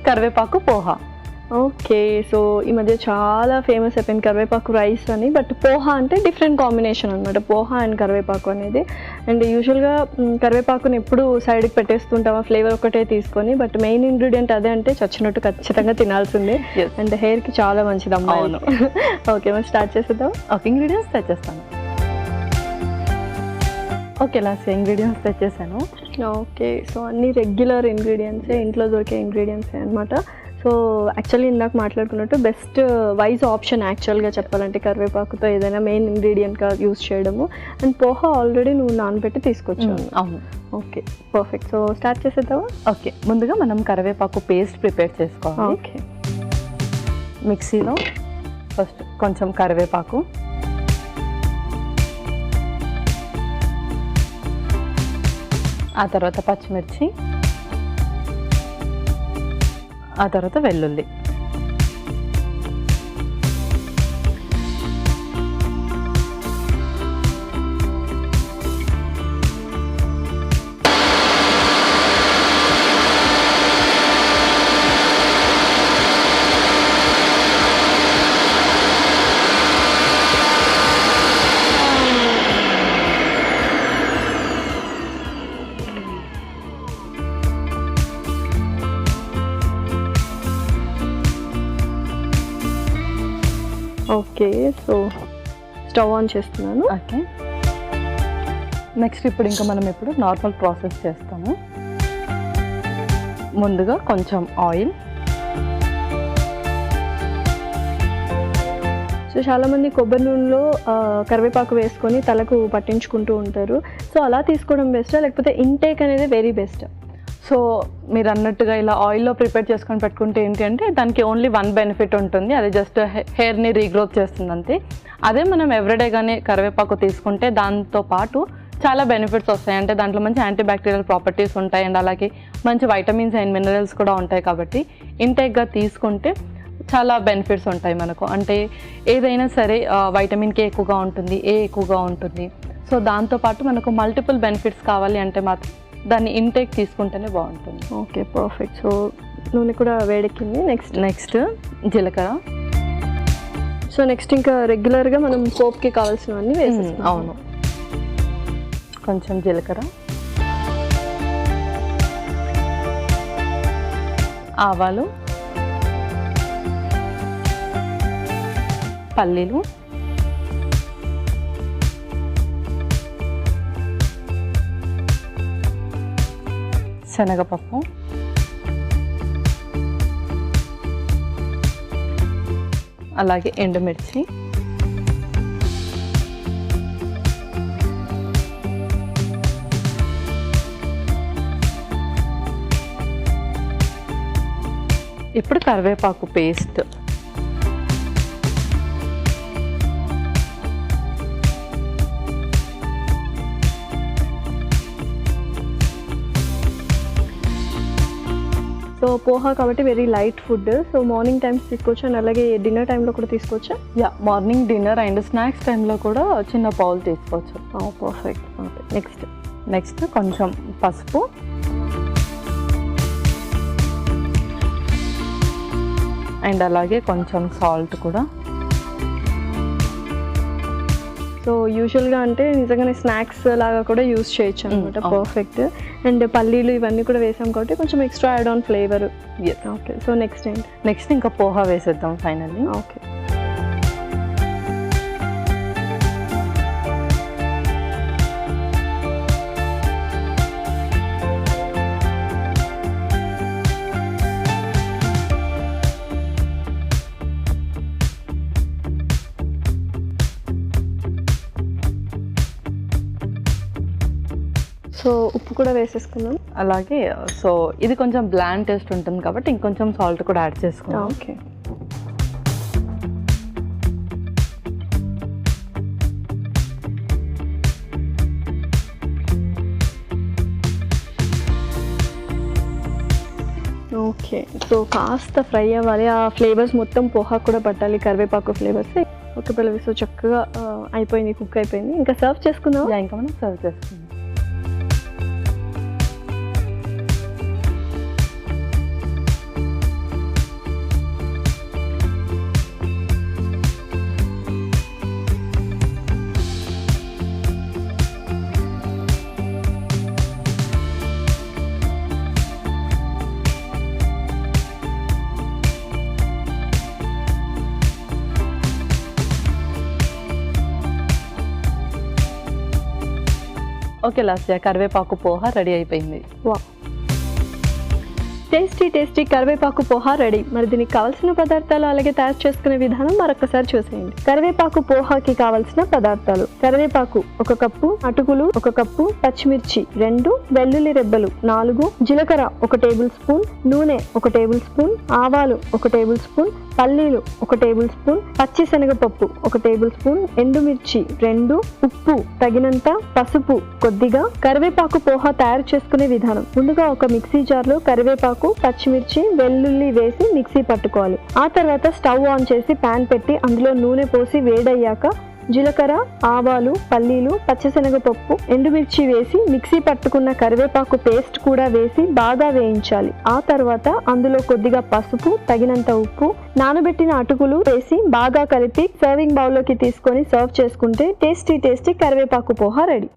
కరివేపాకు poha. Okay, so ఈ మధ్య చాలా ఫేమస్ అయిపోయింది కరివేపాకు రైస్ అని. బట్ పోహా అంటే డిఫరెంట్ కాంబినేషన్ అనమాట, పోహా అండ్ కరివేపాకు అనేది. అండ్ యూజువల్గా కరివేపాకుని ఎప్పుడు సైడ్కి పెట్టేస్తుంటాం, ఫ్లేవర్ ఒకటే తీసుకొని. బట్ మెయిన్ ఇంగ్రీడియంట్ అదే అంటే చచ్చినట్టు ఖచ్చితంగా తినాల్సిందే. అండ్ హెయిర్కి చాలా మంచిది అమ్మాయిలు. ఓకే, మరి స్టార్ట్ చేసేద్దాం. ఓకే, ఇంగ్రీడియంట్స్ తెచ్చేస్తాను. ఓకే, లాస్ట్ ఇంగ్రీడియంట్స్ తెచ్చేసాను. ఓకే, సో అన్ని రెగ్యులర్ ఇంగ్రీడియంట్సే, ఇంట్లో దొరికే ఇంగ్రీడియంట్సే అనమాట. సో యాక్చువల్లీ ఇందాక మాట్లాడుకున్నట్టు బెస్ట్ వైజ్ ఆప్షన్ యాక్చువల్గా చెప్పాలంటే కరివేపాకుతో ఏదైనా మెయిన్ ఇంగ్రీడియంట్గా యూస్ చేయడము. అండ్ పోహా ఆల్రెడీ నువ్వు నానబెట్టి తీసుకొచ్చావు. అవును. Okay, perfect. సో స్టార్ట్ చేసేద్దామా? ఓకే, ముందుగా మనం కరివేపాకు పేస్ట్ ప్రిపేర్ చేసుకోవాలి. ఓకే, మిక్సీలో ఫస్ట్ కొంచెం కరివేపాకు, ఆ తర్వాత పచ్చిమిర్చి, ఆ తర్వాత వెల్లుల్లి, ఓకే. సో స్టవ్ ఆన్ చేస్తున్నాను. ఓకే, నెక్స్ట్ ఇప్పుడు ఇంకా మనం ఇప్పుడు నార్మల్ ప్రాసెస్ చేస్తాము. ముందుగా కొంచెం ఆయిల్. సో చాలామంది కొబ్బరి నూనెలో కరివేపాకు వేసుకొని తలకు పట్టించుకుంటూ ఉంటారు. సో అలా తీసుకోవడం బెస్టా, లేకపోతే ఇంటేక్ అనేది వెరీ బెస్ట్? సో మీరు అన్నట్టుగా ఇలా ఆయిల్లో ప్రిపేర్ చేసుకొని పెట్టుకుంటే ఏంటి అంటే దానికి ఓన్లీ వన్ బెనిఫిట్ ఉంటుంది, అది జస్ట్ హెయిర్ని రీగ్రోత్ చేస్తుంది అంతే. అదే మనం ఎవ్రీడేగానే కరివేపాకు తీసుకుంటే దాంతోపాటు చాలా బెనిఫిట్స్ వస్తాయి. అంటే దాంట్లో మంచి యాంటీబ్యాక్టీరియల్ ప్రాపర్టీస్ ఉంటాయి అండ్ అలాగే మంచి వైటమిన్స్ అండ్ మినరల్స్ కూడా ఉంటాయి. కాబట్టి ఇంటేక్గా తీసుకుంటే చాలా బెనిఫిట్స్ ఉంటాయి మనకు. అంటే ఏదైనా సరే వైటమిన్ కే ఎక్కువగా ఉంటుంది, ఏ ఎక్కువగా ఉంటుంది. సో దాంతోపాటు మనకు మల్టిపుల్ బెనిఫిట్స్ కావాలి అంటే మాత్రం దాన్ని ఇంటేక్ తీసుకుంటేనే బాగుంటుంది. Okay, perfect. సో నూనె కూడా వేడెక్కింది. నెక్స్ట్ జీలకర్ర. సో నెక్స్ట్ ఇంకా రెగ్యులర్గా మనం పోప్కి కావాల్సినవన్నీ వేసేస్తాం. అవును, కొంచెం జీలకర్ర, ఆవాలు, పల్లీలు, శనగపప్పు, అలాగే ఎండుమిర్చి, ఇప్పుడు కరివేపాకు పేస్ట్. సో పోహా కాబట్టి very light food. So morning times తీసుకోవచ్చు అండ్ అలాగే డిన్నర్ టైంలో కూడా తీసుకోవచ్చా? Yeah, morning, dinner and snacks టైంలో కూడా చిన్న బౌల్ తీసుకోవచ్చు. పర్ఫెక్ట్. ఓకే, నెక్స్ట్ కొంచెం పసుపు, అండ్ అలాగే కొంచెం సాల్ట్ కూడా. సో యూజువల్గా అంటే నిజంగానే స్నాక్స్ లాగా కూడా యూస్ చేయొచ్చు అనమాట. పర్ఫెక్ట్. అండ్ పల్లీలు ఇవన్నీ కూడా వేసాం కాబట్టి కొంచెం extra add on flavour. Okay, so next ఇంకా పోహా వేసేద్దాం ఫైనల్లీ. ఓకే, సో ఉప్పు కూడా వేసేసుకున్నాం. అలాగే సో ఇది కొంచెం బ్లాండ్ టేస్ట్ ఉంటుంది కాబట్టి ఇంకొంచెం సాల్ట్ కూడా యాడ్ చేసుకున్నాం. Okay, okay. సో కాస్త ఫ్రై అవ్వాలి, ఆ ఫ్లేవర్స్ మొత్తం పోహా కూడా పట్టాలి, కరివేపాకు ఫ్లేవర్స్. ఓకే పల్లవి, సో చక్కగా అయిపోయింది, కుక్ అయిపోయింది. ఇంకా సర్వ్ చేసుకుందాం. ఇంకా మనం సర్వ్ చేసుకుందాం. ఓకే లాస్య, కరివేపాకు పోహ రెడీ అయిపోయింది. వా, టేస్టీ కరివేపాకు పోహా రెడీ. మరి దీనికి కావాల్సిన పదార్థాలు అలాగే తయారు చేసుకునే విధానం మరొకసారి చూసేయండి. కరివేపాకు పోహాకి కావాల్సిన పదార్థాలు: కరివేపాకు 1 కప్పు, అటుకులు 1 కప్పు, పచ్చిమిర్చి 2, వెల్లుల్లి రెబ్బలు 4, జీలకర్ర 1 టేబుల్ స్పూన్, నూనె 1 టేబుల్ స్పూన్, ఆవాలు 1 టేబుల్ స్పూన్, పల్లీలు 1 టేబుల్ స్పూన్, పచ్చిశనగపప్పు 1 టేబుల్ స్పూన్, ఎండుమిర్చి 2, ఉప్పు తగినంత, పసుపు కొద్దిగా. కరివేపాకు పోహా తయారు చేసుకునే విధానం: ముందుగా ఒక మిక్సీ జార్లో కరివేపాకు, పచ్చిమిర్చి, వెల్లుల్లి వేసి మిక్సీ పట్టుకోవాలి. ఆ తర్వాత స్టవ్ ఆన్ చేసి ప్యాన్ పెట్టి అందులో నూనె పోసి వేడయ్యాక జీలకర్ర, ఆవాలు, పల్లీలు, పచ్చిశనగపప్పు, ఎండుమిర్చి వేసి మిక్సీ పట్టుకున్న కరివేపాకు పేస్ట్ కూడా వేసి బాగా వేయించాలి. ఆ తర్వాత అందులో కొద్దిగా పసుపు, తగినంత ఉప్పు, నానబెట్టిన అటుకులు వేసి బాగా కలిపి సర్వింగ్ బౌల్లోకి తీసుకొని సర్వ్ చేసుకుంటే టేస్టీ కరివేపాకు పోహా రెడీ.